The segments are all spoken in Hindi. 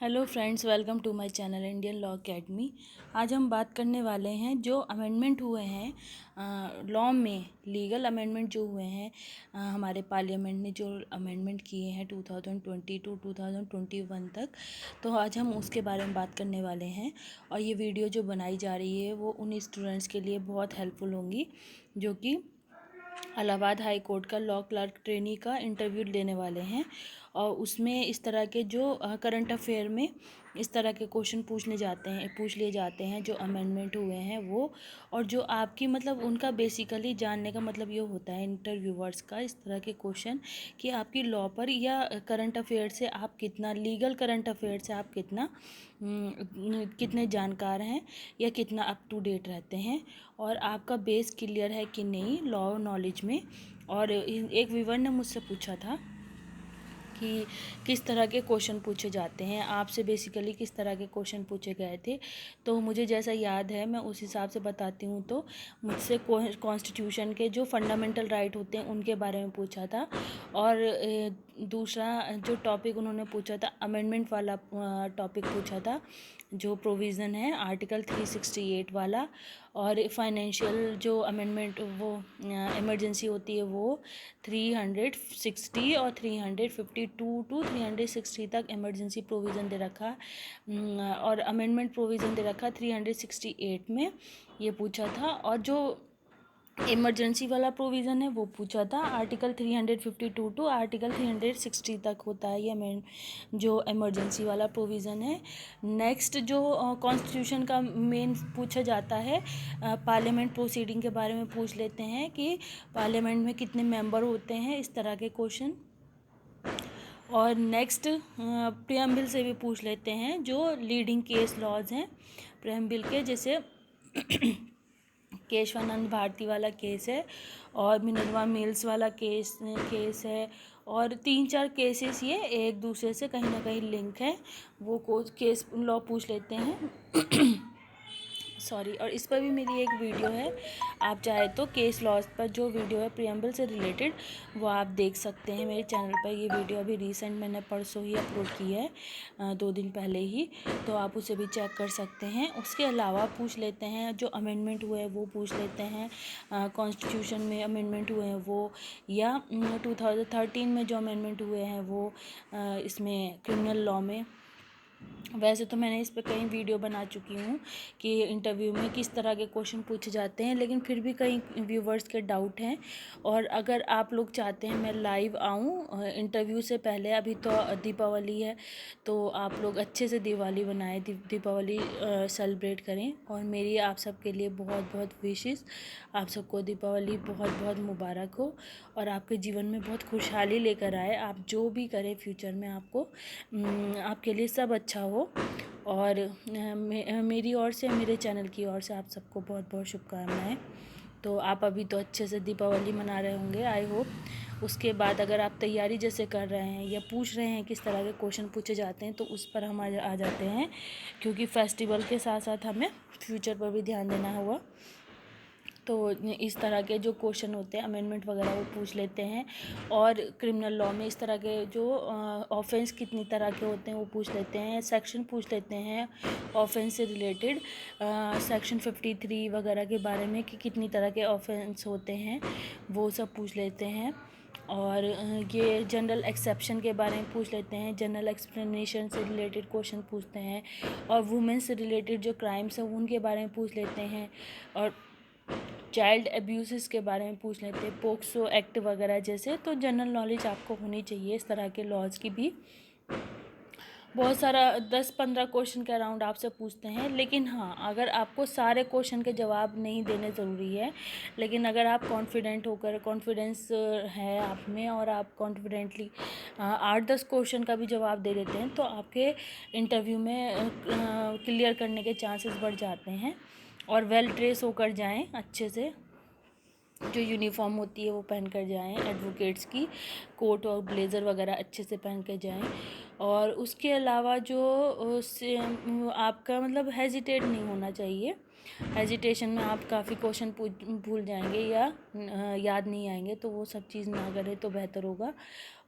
Hello friends, welcome to my channel Indian law academy. आज हम बात करने वाले हैं जो अमेंडमेंट हुए हैं लॉ में, लीगल अमेंडमेंट जो हुए हैं हमारे पार्लियामेंट ने जो अमेंडमेंट किए हैं 2020 टू 2021 तक। तो आज हम उसके बारे में बात करने वाले हैं और ये वीडियो जो बनाई जा रही है वो उन स्टूडेंट्स के लिए बहुत हेल्पफुल होंगी जो कि इलाहाबाद हाई कोर्ट का लॉ क्लर्क ट्रेनी का इंटरव्यू लेने वाले हैं। और उसमें इस तरह के जो करंट अफेयर में इस तरह के क्वेश्चन पूछ लिए जाते हैं जो अमेंडमेंट हुए हैं वो, और जो आपकी मतलब उनका बेसिकली जानने का मतलब ये होता है इंटरव्यूअर्स का इस तरह के क्वेश्चन कि आपकी लॉ पर या करंट अफेयर से आप कितना, लीगल करंट अफेयर से आप कितने जानकार हैं या कितना अप टू डेट रहते हैं और आपका बेस क्लियर है कि नहीं लॉ नॉलेज में। और एक व्यूअर ने मुझसे पूछा था कि किस तरह के क्वेश्चन पूछे जाते हैं आपसे, बेसिकली किस तरह के क्वेश्चन पूछे गए थे। तो मुझे जैसा याद है मैं उस हिसाब से बताती हूँ। तो मुझसे कॉन्स्टिट्यूशन के जो फंडामेंटल राइट होते हैं उनके बारे में पूछा था, और दूसरा जो टॉपिक उन्होंने पूछा था अमेंडमेंट वाला टॉपिक पूछा था, जो प्रोविज़न है आर्टिकल 368 वाला। और फाइनेंशियल जो अमेंडमेंट वो इमरजेंसी होती है वो 360 और 352 टू 360 तक इमरजेंसी प्रोविज़न दे रखा, और अमेंडमेंट प्रोविज़न दे रखा 368 में, ये पूछा था। और जो इमरजेंसी वाला प्रोविज़न है वो पूछा था आर्टिकल 352 टू आर्टिकल 360 तक होता है ये जो इमरजेंसी वाला प्रोविज़न है। नेक्स्ट जो कॉन्स्टिट्यूशन का मेन पूछा जाता है, पार्लियामेंट प्रोसीडिंग के बारे में पूछ लेते हैं कि पार्लियामेंट में कितने मेंबर होते हैं, इस तरह के क्वेश्चन। और नेक्स्ट प्रियम्बिल से भी पूछ लेते हैं जो लीडिंग केस लॉज हैं प्रियम्बिल के, जैसे केशवानंद भारती वाला केस है और मिनरवा मिल्स वाला केस है, और 3-4 केसेस ये एक दूसरे से कहीं ना कहीं लिंक है, वो केस लॉ पूछ लेते हैं सॉरी। और इस पर भी मेरी एक वीडियो है, आप चाहे तो केस लॉज पर जो वीडियो है प्रियम्बल से रिलेटेड वो आप देख सकते हैं मेरे चैनल पर। ये वीडियो अभी रिसेंट मैंने परसों ही अपलोड की है, 2 दिन पहले ही, तो आप उसे भी चेक कर सकते हैं। उसके अलावा पूछ लेते हैं जो अमेंडमेंट हुए हैं वो पूछ लेते हैं, कॉन्स्टिट्यूशन में अमेंडमेंट हुए हैं वो, या 2013 में जो अमेंडमेंट हुए हैं वो इसमें क्रिमिनल लॉ में। वैसे तो मैंने इस पर कई वीडियो बना चुकी हूँ कि इंटरव्यू में किस तरह के क्वेश्चन पूछे जाते हैं, लेकिन फिर भी कई व्यूवर्स के डाउट हैं। और अगर आप लोग चाहते हैं मैं लाइव आऊँ इंटरव्यू से पहले, अभी तो दीपावली है, तो आप लोग अच्छे से दिवाली बनाएं, दीपावली सेलिब्रेट करें। और मेरी आप सबके लिए बहुत बहुत विशेस, आप सबको दीपावली बहुत बहुत मुबारक हो और आपके जीवन में बहुत खुशहाली लेकर आए। आप जो भी करें फ्यूचर में आपके लिए सब अच्छा हो। और मेरी ओर से, मेरे चैनल की ओर से आप सबको बहुत बहुत शुभकामनाएं। तो आप अभी तो अच्छे से दीपावली मना रहे होंगे आई होप। उसके बाद अगर आप तैयारी जैसे कर रहे हैं या पूछ रहे हैं किस तरह के क्वेश्चन पूछे जाते हैं तो उस पर हम आ जाते हैं, क्योंकि फेस्टिवल के साथ साथ हमें फ्यूचर पर भी ध्यान देना होगा। तो इस तरह के जो क्वेश्चन होते हैं अमेंडमेंट वगैरह वो पूछ लेते हैं। और क्रिमिनल लॉ में इस तरह के जो ऑफेंस कितनी तरह के होते हैं वो पूछ लेते हैं, सेक्शन पूछ लेते हैं ऑफेंस से रिलेटेड, सेक्शन 53 वगैरह के बारे में कि कितनी तरह के ऑफेंस होते हैं वो सब पूछ लेते हैं। और ये जनरल एक्सेप्शन के बारे में पूछ लेते हैं, जनरल एक्सप्लेनेशन से रिलेटेड क्वेश्चन पूछते हैं, और वुमेन से रिलेटेड जो क्राइम्स हैं उनके बारे में पूछ लेते हैं, और चाइल्ड अब्यूज़ के बारे में पूछ लेते हैं, पोक्सो एक्ट वगैरह जैसे। तो जनरल नॉलेज आपको होनी चाहिए इस तरह के लॉज की भी। बहुत सारा 10-15 क्वेश्चन के अराउंड आपसे पूछते हैं, लेकिन हाँ अगर आपको सारे क्वेश्चन के जवाब नहीं देने ज़रूरी है, लेकिन अगर आप कॉन्फिडेंस है आप में और आप कॉन्फिडेंटली 8-10 क्वेश्चन का भी जवाब दे देते हैं तो आपके इंटरव्यू में क्लियर करने के चांसेस बढ़ जाते हैं। और वेल ड्रेस होकर जाएं, अच्छे से जो यूनिफॉर्म होती है वो पहन कर जाएं, एडवोकेट्स की कोट और ब्लेज़र वगैरह अच्छे से पहन कर जाएं। और उसके अलावा जो आपका मतलब हेजिटेट नहीं होना चाहिए हेजिटेशन में आप काफ़ी क्वेश्चन भूल जाएंगे या याद नहीं आएंगे, तो वो सब चीज़ ना करें तो बेहतर होगा।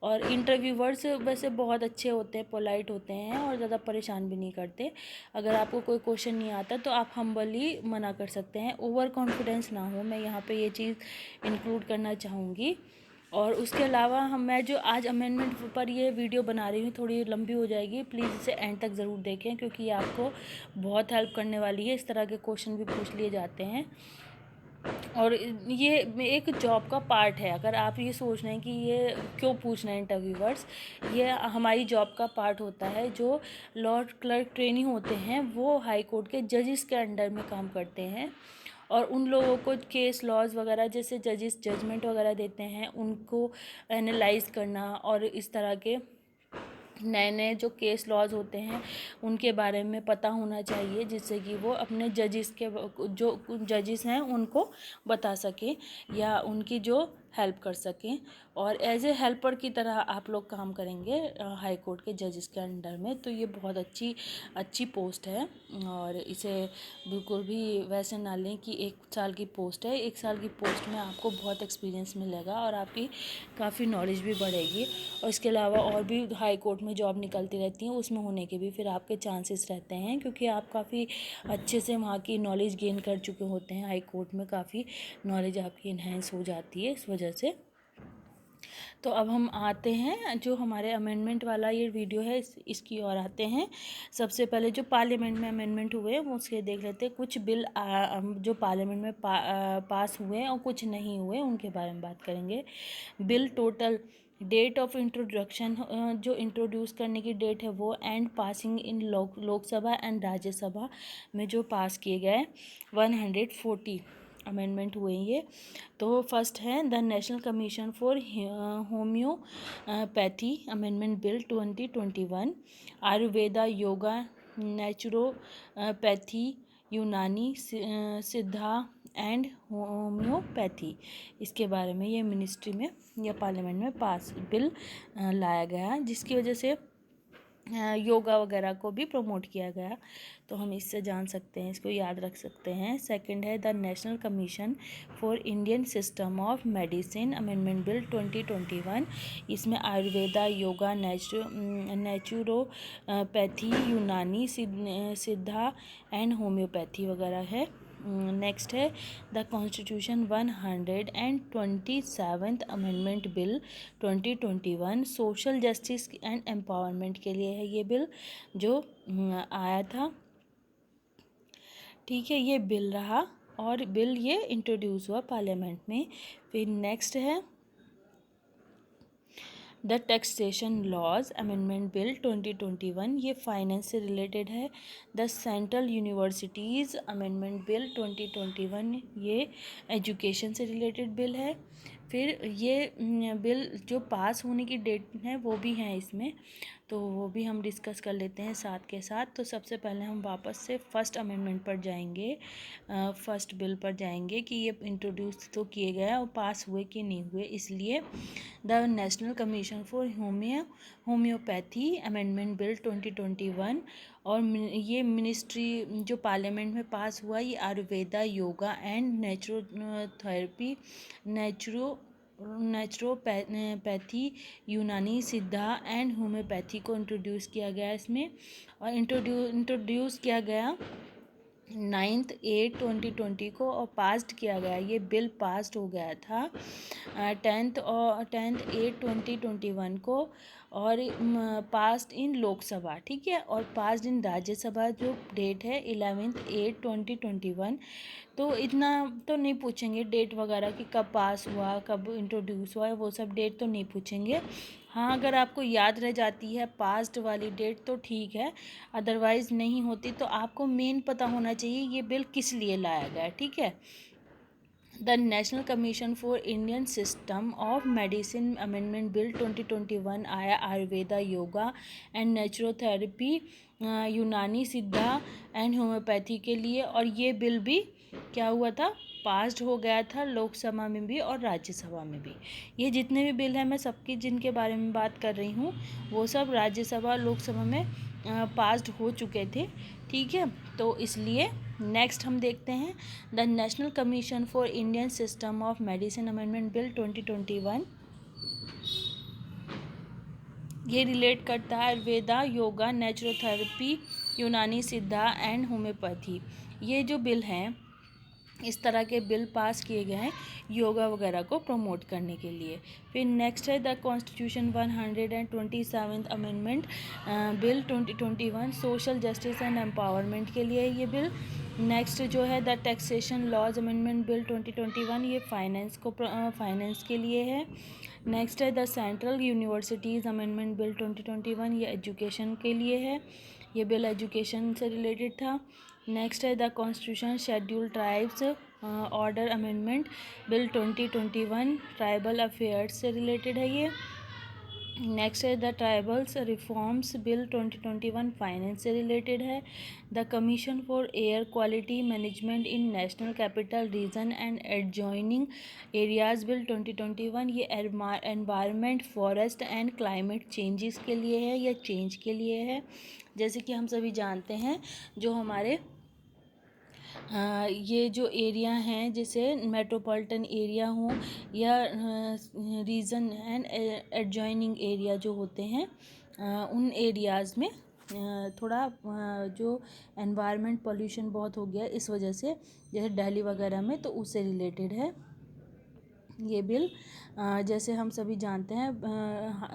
और इंटरव्यूवर्स वैसे बहुत अच्छे होते हैं, पोलाइट होते हैं और ज़्यादा परेशान भी नहीं करते। अगर आपको कोई क्वेश्चन नहीं आता तो आप हम्बली मना कर सकते हैं, ओवर कॉन्फिडेंस ना हो, मैं यहाँ पे ये चीज़ इंक्लूड करना चाहूँगी। और उसके अलावा मैं जो आज अमेंडमेंट पर ये वीडियो बना रही हूँ थोड़ी लंबी हो जाएगी, प्लीज़ इसे एंड तक ज़रूर देखें क्योंकि ये आपको बहुत हेल्प करने वाली है। इस तरह के क्वेश्चन भी पूछ लिए जाते हैं और ये एक जॉब का पार्ट है। अगर आप ये सोच रहे हैं कि ये क्यों पूछ रहे हैं इंटरव्यूवर्स, ये हमारी जॉब का पार्ट होता है। जो लॉ क्लर्क ट्रेनी होते हैं वो हाई कोर्ट के जजेस के अंडर में काम करते हैं और उन लोगों को केस लॉज वगैरह जैसे जजेस जजमेंट वगैरह देते हैं उनको एनालाइज करना और इस तरह के नए नए जो केस लॉज होते हैं उनके बारे में पता होना चाहिए, जिससे कि वो अपने जजेस के जो जजेस हैं उनको बता सकें या उनकी जो हेल्प कर सकें। और एज ए हेल्पर की तरह आप लोग काम करेंगे हाई कोर्ट के जजेस के अंडर में, तो ये बहुत अच्छी पोस्ट है। और इसे बिल्कुल भी वैसे ना लें कि 1 साल की पोस्ट है। 1 साल की पोस्ट में आपको बहुत एक्सपीरियंस मिलेगा और आपकी काफ़ी नॉलेज भी बढ़ेगी। और इसके अलावा और भी हाई कोर्ट में जॉब निकलती रहती हैं, उसमें होने के भी फिर आपके चांसेस रहते हैं क्योंकि आप काफ़ी अच्छे से वहाँ की नॉलेज गेन कर चुके होते हैं। हाई कोर्ट में काफ़ी नॉलेज आपकी इन्हेंस हो जाती है इस वजह से। तो अब हम आते हैं जो हमारे अमेंडमेंट वाला ये वीडियो है इसकी ओर आते हैं। सबसे पहले जो पार्लियामेंट में अमेंडमेंट हुए वो उसके देख लेते हैं। कुछ बिल जो पार्लियामेंट में पास हुए और कुछ नहीं हुए उनके बारे में बात करेंगे। Bill total date of introduction जो इंट्रोड्यूस करने की डेट है वो and passing in Lok Sabha and Rajya Sabha में जो पास किए गए 140 अमेंडमेंट हुए ये। तो फर्स्ट है the national commission for homeopathy amendment bill 2021। Ayurveda, yoga, naturopathy, यूनानी, सिद्धा एंड होम्योपैथी, इसके बारे में ये मिनिस्ट्री में या पार्लियामेंट में पास बिल लाया गया जिसकी वजह से योगा वगैरह को भी प्रमोट किया गया। तो हम इससे जान सकते हैं, इसको याद रख सकते हैं। सेकंड है the national commission for Indian system of medicine amendment bill 2021। इसमें आयुर्वेदा, योगा, नेचुरोपैथी, यूनानी, सिद्धा एंड होम्योपैथी वगैरह है। नेक्स्ट है the constitution 127th amendment bill 2021 social justice and empowerment के लिए है ये बिल जो आया था। ठीक है, ये बिल रहा और बिल ये इंट्रोड्यूस हुआ पार्लियामेंट में। फिर नेक्स्ट है the taxation laws amendment bill 2021, ये फाइनेंस से रिलेटेड है। The central universities amendment bill 2021, ये एजुकेशन से रिलेटेड बिल है। फिर ये बिल जो पास होने की डेट है वो भी हैं इसमें, तो वो भी हम डिस्कस कर लेते हैं साथ के साथ। तो सबसे पहले हम वापस से फर्स्ट अमेंडमेंट पर जाएंगे, फर्स्ट बिल पर जाएंगे कि ये इंट्रोड्यूस तो किए गए और पास हुए कि नहीं हुए। इसलिए the national commission for homeopathy amendment bill 2021 और ये मिनिस्ट्री जो पार्लियामेंट में पास हुआ, ये Ayurveda, yoga and naturotherapy, naturopathy, यूनानी, सिद्धा एंड होम्योपैथी को इंट्रोड्यूस किया गया इसमें। और इंट्रोड्यूस किया गया 9/8/2020 को और पास्ड किया गया। ये बिल पास्ड हो गया था 10/8/2021 को और पास्ड इन लोकसभा, ठीक है, और पास्ड इन राज्यसभा जो डेट है 11/8/2021। तो इतना तो नहीं पूछेंगे डेट वगैरह कि कब पास हुआ कब इंट्रोड्यूस हुआ, वो सब डेट तो नहीं पूछेंगे। हाँ, अगर आपको याद रह जाती है पास्ट वाली डेट तो ठीक है, अदरवाइज़ नहीं होती तो आपको मेन पता होना चाहिए ये बिल किस लिए लाया गया, ठीक है। The national commission for Indian system of medicine amendment bill 2021 आया आयुर्वेदा, योगा एंड नेचुरोथेरेपी, यूनानी, सिद्धा एंड होम्योपैथी के लिए। और ये बिल भी क्या हुआ था, पास्ड हो गया था लोकसभा में भी और राज्यसभा में भी। ये जितने भी बिल हैं मैं सबकी जिनके बारे में बात कर रही हूँ वो सब राज्यसभा लोकसभा में पास्ड हो चुके थे, ठीक है। तो इसलिए नेक्स्ट हम देखते हैं the national commission for Indian system of medicine amendment bill 2021। ये रिलेट करता है आयुर्वेदा, योगा, नेचुरोथेरेपी, यूनानी सिद्धा एंड होम्योपैथी। ये जो बिल हैं, इस तरह के बिल पास किए गए हैं योगा वगैरह को प्रमोट करने के लिए। फिर नेक्स्ट है the constitution 127th amendment bill 2021, social justice and empowerment के लिए ये बिल। नेक्स्ट जो है the taxation laws amendment bill 2021, ये फाइनेंस के लिए है। नेक्स्ट है the central universities amendment bill 2021, ये एजुकेशन के लिए है। ये बिल एजुकेशन से रिलेटेड था। नेक्स्ट है the constitution schedule tribes order amendment bill 2021, tribal affairs से रिलेटेड है ये। नेक्स्ट है the tribals reforms bill 2021, finance से रिलेटेड है। The commission for air quality management in national capital region and adjoining areas bill 2021, ये environment, forest and climate changes के लिए है या चेंज के लिए है। जैसे कि हम सभी जानते हैं जो हमारे ये जो एरिया हैं जैसे मेट्रोपॉलिटन एरिया हो या रीजन एंड एडजॉइनिंग एरिया जो होते हैं, उन एरियाज़ में थोड़ा जो एनवायरनमेंट पोल्यूशन बहुत हो गया इस वजह से, जैसे दिल्ली वगैरह में, तो उससे रिलेटेड है ये बिल। जैसे हम सभी जानते हैं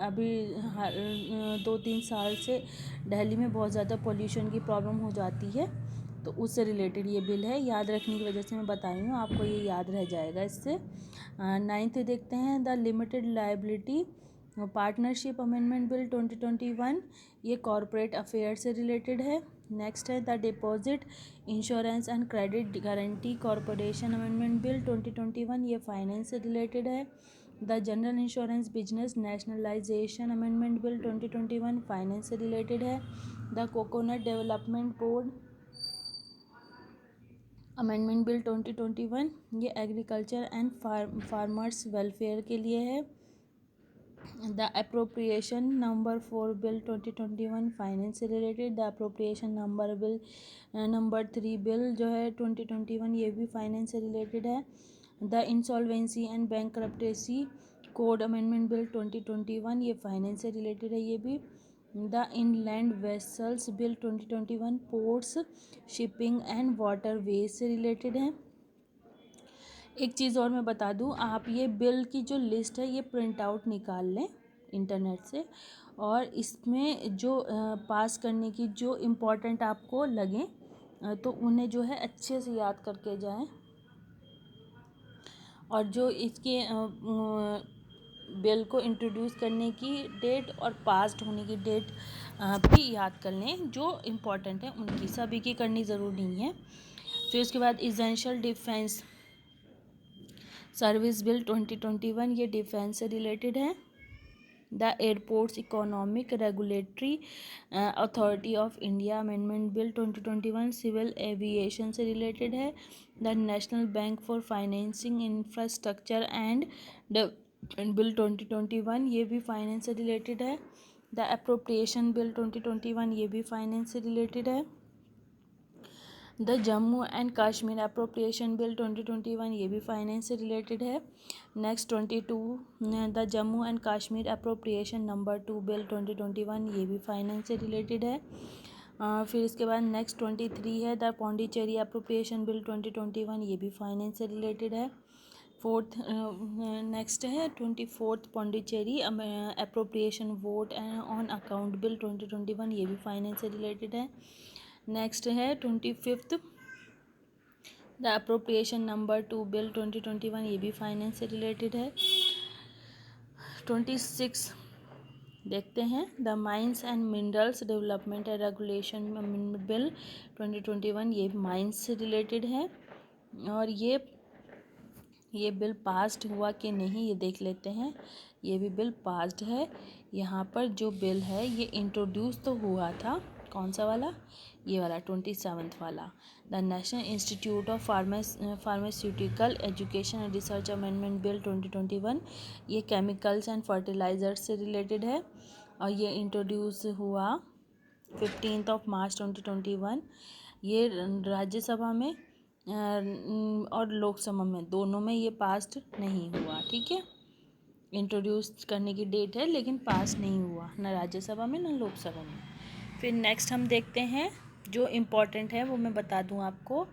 अभी 2-3 साल से दिल्ली में बहुत ज़्यादा पोल्यूशन की प्रॉब्लम हो जाती है, तो उससे रिलेटेड ये बिल है। याद रखने की वजह से मैं बता रही हूँ, आपको ये याद रह जाएगा इससे। 9th देखते हैं the limited liability partnership amendment bill 2021, ये कॉरपोरेट अफेयर से रिलेटेड है। नेक्स्ट है the deposit insurance and credit guarantee corporation amendment bill 2021, ये फाइनेंस से रिलेटेड है। The general insurance business nationalisation amendment bill 2021, finance से रिलेटेड है। The coconut development board amendment bill 2021, ये एग्रीकल्चर एंड फार्मर्स वेलफेयर के लिए है। The appropriation number 4 bill 2021, finance से related. The appropriation number 3 bill जो है 2021, ये भी फाइनेंस से रिलेटेड है। The insolvency and bankruptcy code amendment bill 2021, ये फाइनेंस से रिलेटेड है ये भी। The inland vessels bill 2021, ports, shipping and waterways से रिलेटेड है। एक चीज़ और मैं बता दूं, आप ये बिल की जो लिस्ट है ये प्रिंट आउट निकाल लें इंटरनेट से, और इसमें जो पास करने की जो इम्पोर्टेंट आपको लगें तो उन्हें जो है अच्छे से याद करके जाएं, और जो इसके बिल को इंट्रोड्यूस करने की डेट और पास्ड होने की डेट भी याद कर लें, जो इम्पोर्टेंट है उनकी, सभी की करनी ज़रूरी नहीं है। फिर उसके बाद इसेंशियल डिफेंस सर्विस बिल 2021, ये डिफेंस से रिलेटेड है। The airports economic regulatory authority of India amendment bill 2021, civil aviation से रिलेटेड है। The national bank for financing infrastructure and bill 2021, ये भी फाइनेंस से रिलेटेड है। द अप्रोप्रिएशन बिल 2021, ये भी फाइनेंस से रिलेटेड है। The Jammu and Kashmir appropriation bill 2021, ये भी फाइनेंस से रिलेटेड है। Next 22 the Jammu and Kashmir appropriation number 2 bill 2021, ये भी फाइनेंस से रिलेटेड है। फिर इसके बाद नेक्स्ट 23 है द पौंडीचेरी अप्रोप्रिएशन बिल 2021, ये भी फाइनेंस से रिलेटेड है। नेक्स्ट है 24th Pondicherry appropriation vote on account bill 2021, ये भी फाइनेंस से रिलेटेड है। नेक्स्ट है 25th the appropriation number 2 bill 2021, ये भी फाइनेंस से रिलेटेड है। 26 देखते हैं the mines and minerals development and regulation bill 2021, ये माइंस से रिलेटेड है। और ये बिल पास्ड हुआ कि नहीं ये देख लेते हैं। ये भी बिल पास्ड है। यहाँ पर जो बिल है ये इंट्रोड्यूस तो हुआ था, कौन सा वाला, ये वाला 27th वाला, the national institute of pharmaceutical education and research amendment bill 2021, ये केमिकल्स एंड फर्टिलाइजर्स से रिलेटेड है, और ये इंट्रोड्यूस हुआ 15th of March 2021। ये राज्यसभा में और लोकसभा में दोनों में ये पास्ड नहीं हुआ, ठीक है। इंट्रोड्यूस करने की डेट है लेकिन पास नहीं हुआ, ना राज्यसभा में ना लोकसभा में। फिर नेक्स्ट हम देखते हैं जो इम्पोर्टेंट है वो मैं बता दूं आपको।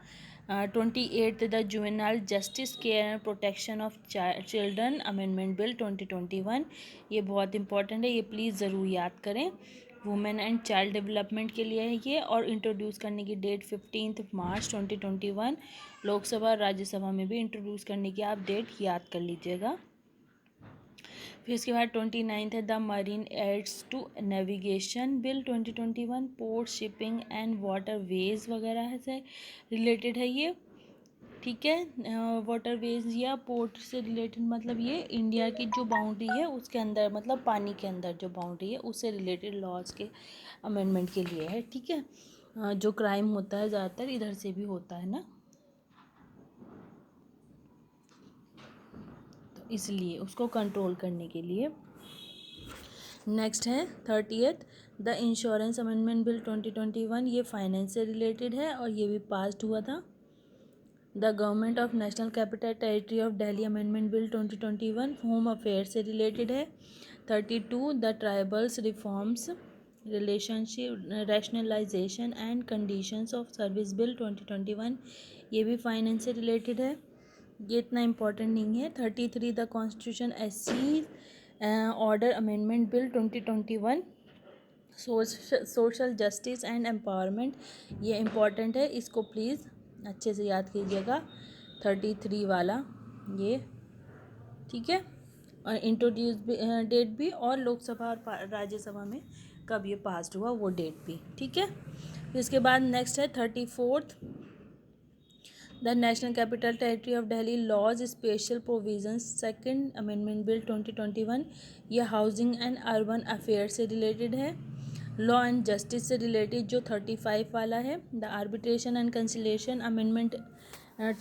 28 the juvenile justice care and protection of children amendment bill 2021। ये बहुत इंपॉर्टेंट है, ये प्लीज़ ज़रूर याद करें। वुमेन एंड चाइल्ड डेवलपमेंट के लिए है ये, और इंट्रोड्यूस करने की डेट 15 मार्च 2021। लोकसभा और राज्यसभा में भी इंट्रोड्यूस करने की आप डेट याद कर लीजिएगा। फिर इसके बाद 29 है the marine aids to navigation bill 2021। Port shipping and waterways वगैरह से रिलेटेड है ये, ठीक है। वाटर वेज या पोर्ट से रिलेटेड मतलब ये इंडिया की जो बाउंड्री है उसके अंदर, मतलब पानी के अंदर जो बाउंड्री है उससे रिलेटेड लॉज के अमेंडमेंट के लिए है, ठीक है। जो क्राइम होता है ज़्यादातर इधर से भी होता है ना, तो इसलिए उसको कंट्रोल करने के लिए। नेक्स्ट है 30th the insurance amendment bill 2021। ये फाइनेंस से रिलेटेड है और ये भी पास्ड हुआ था। The government of national capital territory of Delhi amendment bill 2021 home affair से रिलेटेड है। 32 the tribals reforms relationship rationalisation and conditions of service bill 2021। ये भी फाइनेंस से रिलेटेड है, ये इतना इम्पोर्टेंट नहीं है। 33 the constitution SC order amendment bill 2021 social justice and empowerment. ये इम्पॉर्टेंट है, इसको प्लीज़ अच्छे से याद कीजिएगा। 33 वाला ये, ठीक है। और इंट्रोड्यूस डेट भी, और लोकसभा और राज्यसभा में कब ये पास्ड हुआ वो डेट भी, ठीक है। इसके बाद नेक्स्ट है 34th the national capital territory of Delhi laws special provisions second amendment bill 2021। यह हाउसिंग एंड अर्बन अफेयर से रिलेटेड है। लॉ एंड जस्टिस से रिलेटेड जो 35 वाला है the arbitration and conciliation amendment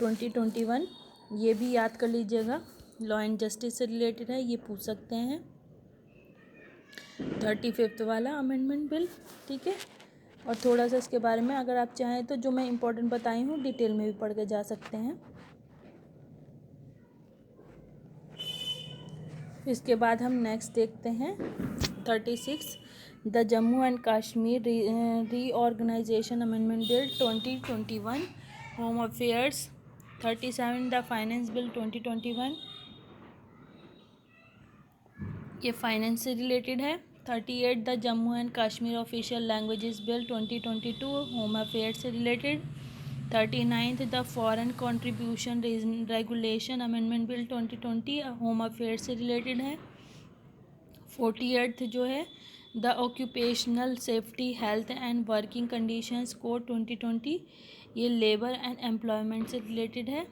2021। ये भी याद कर लीजिएगा, लॉ एंड जस्टिस से रिलेटेड है, ये पूछ सकते हैं। 35 वाला अमेंडमेंट बिल, ठीक है। और थोड़ा सा इसके बारे में अगर आप चाहें तो जो मैं इम्पोर्टेंट बताई हूँ डिटेल में भी पढ़ के जा सकते हैं। इसके बाद हम नेक्स्ट देखते हैं 36 the Jammu and Kashmir reorganisation amendment bill 2021 home affairs. 37 the finance bill 2021। ये फाइनेंस से रिलेटेड है। 38 the Jammu and Kashmir official languages bill 2022 home affair से related. 39 the foreign contribution regulation amendment bill 2020 home affair से रिलेटेड है। 48 जो है the occupational safety health and working conditions code 2020, ये लेबर एंड एम्प्लॉयमेंट से रिलेटेड है।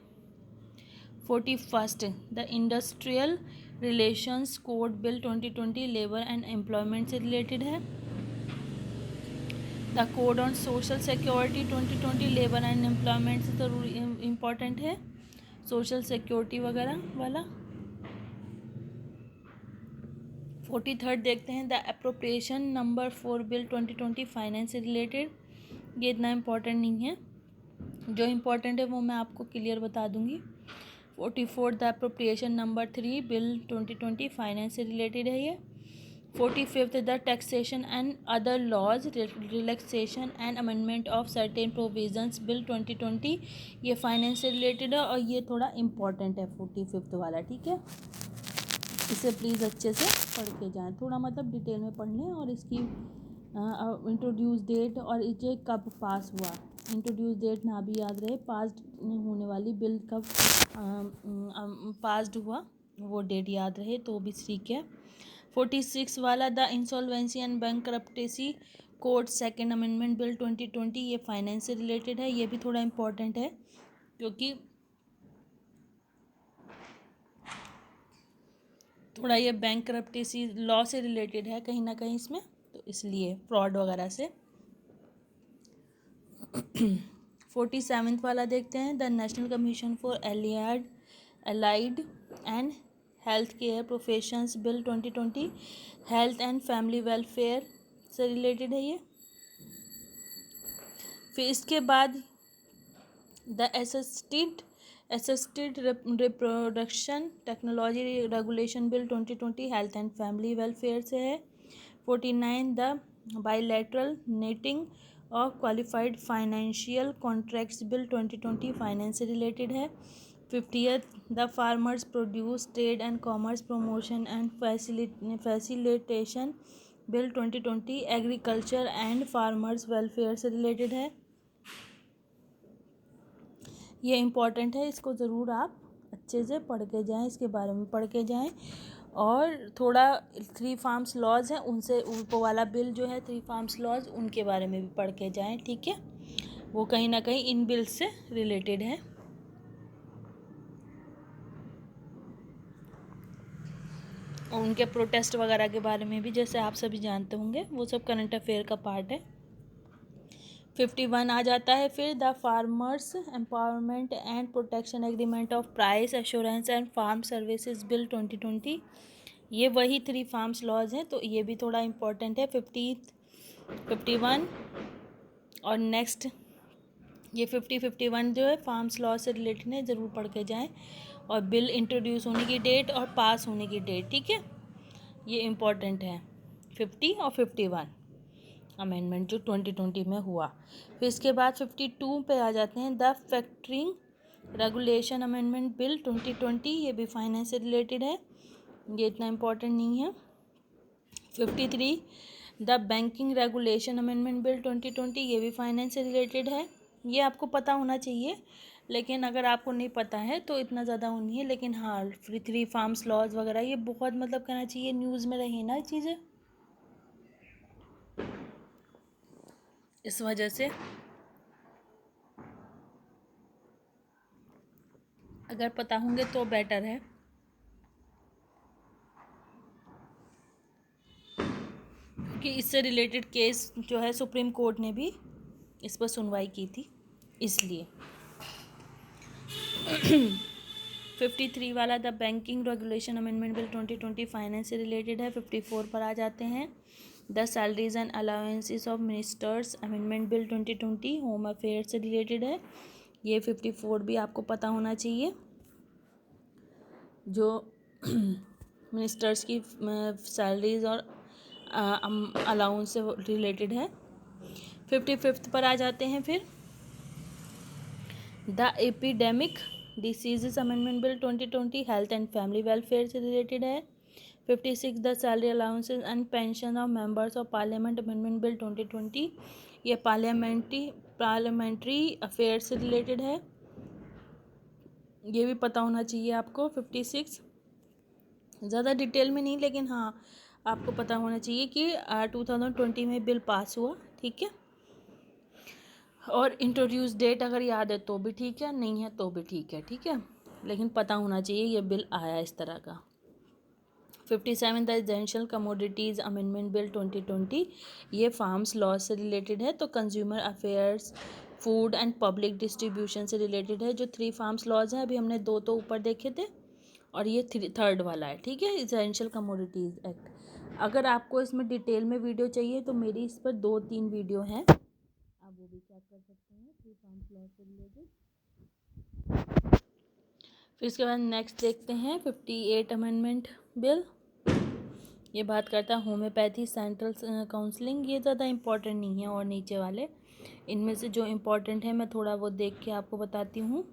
41 the industrial relations code bill 2020 labour and employment से रिलेटेड है। The code on social security 2020 labour and employment से ज़रूरी इम्पॉर्टेंट है, सोशल सिक्योरिटी वगैरह वाला। 43 देखते हैं the appropriation number 4 bill 2020 finance से रिलेटेड। ये इतना इम्पोर्टेंट नहीं है, जो इम्पोर्टेंट है वो मैं आपको क्लियर बता दूंगी। 44 the appropriation number 3 bill 2020 finance से रिलेटेड है ये। 45 the taxation and other laws relaxation and amendment of certain provisions bill 2020, ये फाइनेंस से रिलेटेड है और ये थोड़ा इम्पोर्टेंट है 45 वाला, ठीक है। इसे प्लीज़ अच्छे से पढ़ के जाएँ, थोड़ा मतलब डिटेल में पढ़ लें। और इसकी इंट्रोड्यूस डेट और ये कब पास हुआ, इंट्रोड्यूस डेट ना भी याद रहे, पास्ड होने वाली बिल कब पास्ड हुआ वो डेट याद रहे तो भी ठीक है। 46 वाला the insolvency and bankruptcy code second amendment bill 2020, ये फाइनेंस से रिलेटेड है, ये भी थोड़ा इम्पोर्टेंट है क्योंकि थोड़ा ये बैंकरप्टेसी लॉ से रिलेटेड है कहीं ना कहीं इसमें, तो इसलिए फ्रॉड वगैरह से। 47 वाला देखते हैं the national commission for allied and health care professions bill 2020 health and family welfare से रिलेटेड है ये। फिर इसके बाद the assisted reproduction technology regulation bill 2020 health and family welfare से है। 49 the bilateral netting of qualified financial contracts bill 2020 finance से रिलेटेड है। 50th the farmers produce trade and commerce promotion and facilitation bill 2020 agriculture and farmers welfare से रिलेटेड है। ये इम्पॉर्टेंट है, इसको ज़रूर आप अच्छे से पढ़ के जाएँ, इसके बारे में पढ़ के जाएँ। और थोड़ा 3 फार्म्स लॉज हैं, उनसे ऊपर वाला बिल जो है 3 फार्म्स लॉज, उनके बारे में भी पढ़ के जाएँ, ठीक है। वो कहीं ना कहीं इन बिल्स से रिलेटेड है। और उनके प्रोटेस्ट वगैरह के बारे में भी, जैसे आप सभी जानते होंगे, वो सब करंट अफेयर का पार्ट है। 51 आ जाता है फिर the farmers empowerment and protection agreement of price assurance and farm services bill 2020। ये वही 3 फार्म्स लॉज हैं, तो ये भी थोड़ा इम्पोर्टेंट है। 51 और नेक्स्ट ये 51 जो है फार्म्स लॉ से रिलेटेड है, ज़रूर पढ़ के जाएँ। और बिल इंट्रोड्यूस होने की डेट और पास होने की डेट, ठीक है, ये इम्पोर्टेंट है। 50 और 51 अमेंडमेंट जो 2020 में हुआ। फिर इसके बाद 52 पे आ जाते हैं the factoring regulation amendment bill 2020। ये भी फाइनेंस से रिलेटेड है, ये इतना इम्पोर्टेंट नहीं है। 53 the banking regulation amendment bill 2020। ये भी फाइनेंस से रिलेटेड है, ये आपको पता होना चाहिए, लेकिन अगर आपको नहीं पता है तो इतना ज़्यादा वो नहीं है। लेकिन हाँ, 3 फार्म्स लॉज वगैरह ये बहुत मतलब कहना चाहिए न्यूज़ में रही ना चीज़ें, इस वजह से अगर पता होंगे तो बेटर है। क्योंकि इससे रिलेटेड केस जो है सुप्रीम कोर्ट ने भी इस पर सुनवाई की थी, इसलिए। 53 वाला the banking regulation amendment bill 2020 finance से रिलेटेड है। 54 पर आ जाते हैं the salaries and allowances of ministers amendment bill 2020 home affair से रिलेटेड है। ये 54 भी आपको पता होना चाहिए, जो मिनिस्टर्स की सैलरीज और अलाउंस से रिलेटेड है। 55 पर आ जाते हैं फिर the epidemic diseases amendment bill 2020 health and family welfare से रिलेटेड है। 56 the salary allowances and pension of members of parliament amendment bill 2020। ये पार्लियामेंट्री अफेयर से रिलेटेड है, ये भी पता होना चाहिए आपको। 56 ज़्यादा डिटेल में नहीं, लेकिन हाँ आपको पता होना चाहिए कि 2020 में बिल पास हुआ, ठीक है। और इंट्रोड्यूस डेट अगर याद है तो भी ठीक है, नहीं है तो भी ठीक है, ठीक है, लेकिन पता होना चाहिए ये बिल आया इस तरह का। 57 the essential commodities amendment bill 2020। ये फार्म्स लॉ से रिलेटेड है, तो consumer affairs, food and public distribution से रिलेटेड है। जो 3 फार्म्स लॉज हैं, अभी हमने 2 तो ऊपर देखे थे और ये 3rd वाला है, ठीक है, एसेंशियल कमोडिटीज़ एक्ट। अगर आपको इसमें डिटेल में वीडियो चाहिए तो मेरी इस पर 2-3 वीडियो हैं, आप वो भी चेक कर सकते हैं, 3 फार्म्स लॉ से रिलेटेड। फिर इसके बाद नेक्स्ट देखते हैं 58 अमेंडमेंट बिल। ये बात करता है होम्योपैथी सेंट्रल काउंसलिंग। ये ज़्यादा इम्पोर्टेंट नहीं है, और नीचे वाले इनमें से जो इम्पोर्टेंट है मैं थोड़ा वो देख के आपको बताती हूँ।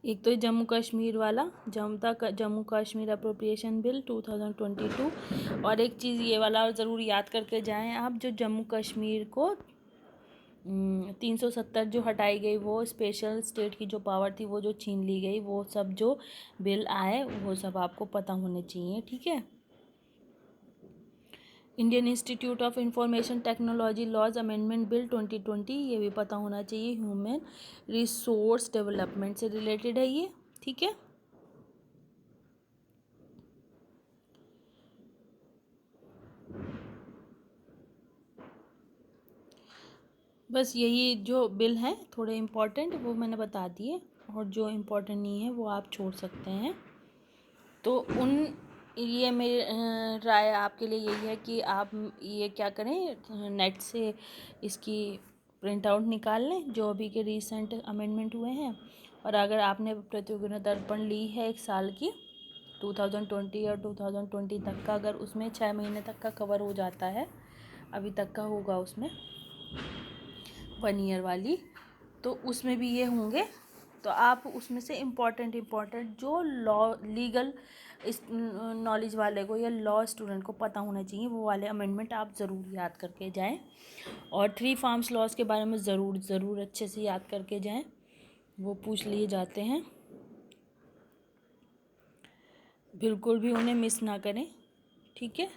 एक तो जम्मू कश्मीर वाला जम्मू कश्मीर अप्रोप्रिएशन बिल 2022। और एक चीज़ ये वाला ज़रूर याद करके जाएं आप, जो जम्मू कश्मीर को 370 जो हटाई गई, वो स्पेशल स्टेट की जो पावर थी वो जो छीन ली गई, वो सब जो बिल आए वो सब आपको पता होने चाहिए, ठीक है। Indian institute of information technology laws amendment bill 2020। ये भी पता होना चाहिए, ह्यूमन रिसोर्स डेवलपमेंट से रिलेटेड है ये, ठीक है। बस यही जो बिल हैं थोड़े इम्पोर्टेंट वो मैंने बता दिए, और जो इम्पोर्टेंट नहीं है वो आप छोड़ सकते हैं। तो उन ये मेरी राय आपके लिए यही है कि आप ये क्या करें, नेट से इसकी प्रिंट आउट निकाल लें जो अभी के रिसेंट अमेंडमेंट हुए हैं। और अगर आपने प्रतियोगिता दर्पण ली है 1 साल की 2020 और 2020 तक का, अगर उसमें 6 महीने तक का कवर हो जाता है, अभी तक का होगा उसमें 1 ईयर वाली, तो उसमें भी ये होंगे। तो आप उसमें से इम्पॉर्टेंट जो लॉ लीगल इस नॉलेज वाले को या लॉ स्टूडेंट को पता होना चाहिए वो वाले अमेंडमेंट आप ज़रूर याद करके जाएं। और 3 फार्म्स लॉज के बारे में ज़रूर अच्छे से याद करके जाएं, वो पूछ लिए जाते हैं। बिल्कुल भी उन्हें मिस ना करें, ठीक है।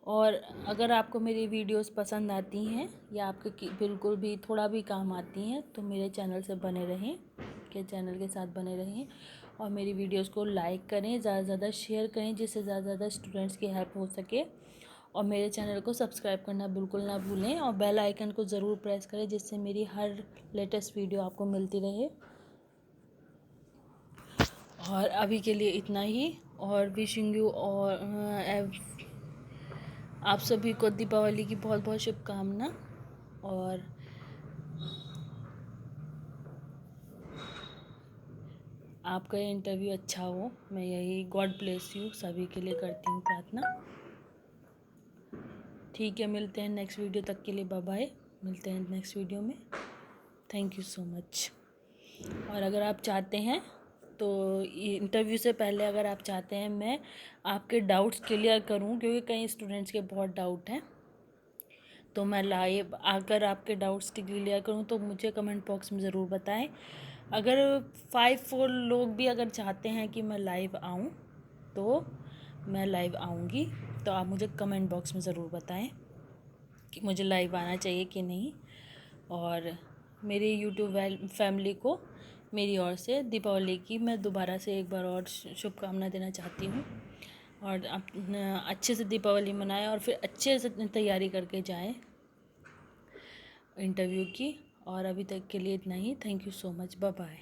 और अगर आपको मेरी वीडियोस पसंद आती हैं या आपके बिल्कुल भी थोड़ा भी काम आती हैं तो मेरे चैनल से बने रहें, के चैनल के साथ बने रहें और मेरी वीडियोस को लाइक करें, ज़्यादा से ज़्यादा शेयर करें जिससे ज़्यादा से ज़्यादा स्टूडेंट्स की हेल्प हो सके। और मेरे चैनल को सब्सक्राइब करना बिल्कुल ना भूलें और बेल आइकन को ज़रूर प्रेस करें जिससे मेरी हर लेटेस्ट वीडियो आपको मिलती रहे। और अभी के लिए इतना ही, और विशिंग यू और आप सभी को दीपावली की बहुत बहुत शुभकामना। और आपका ये इंटरव्यू अच्छा हो, मैं यही गॉड ब्लेस यू सभी के लिए करती हूँ प्रार्थना। ठीक है, मिलते हैं नेक्स्ट वीडियो, तक के लिए बाय बाय। मिलते हैं नेक्स्ट वीडियो में। Thank you so much. और अगर आप चाहते हैं तो इंटरव्यू से पहले अगर आप चाहते हैं मैं आपके डाउट्स क्लियर करूं, क्योंकि कई स्टूडेंट्स के बहुत डाउट हैं, तो मैं लाइव आकर आपके डाउट्स क्लियर करूं, तो मुझे कमेंट बॉक्स में ज़रूर बताएं। अगर 5-4 लोग भी अगर चाहते हैं कि मैं लाइव आऊं तो मैं लाइव आऊंगी, तो आप मुझे कमेंट बॉक्स में ज़रूर बताएं कि मुझे लाइव आना चाहिए कि नहीं। और मेरी यूट्यूब फैमिली को मेरी ओर से दीपावली की मैं दोबारा से एक बार और शुभकामना देना चाहती हूँ। और आप अच्छे से दीपावली मनाएं और फिर अच्छे से तैयारी करके जाएं इंटरव्यू की। और अभी तक के लिए इतना ही। Thank you so much, bye bye.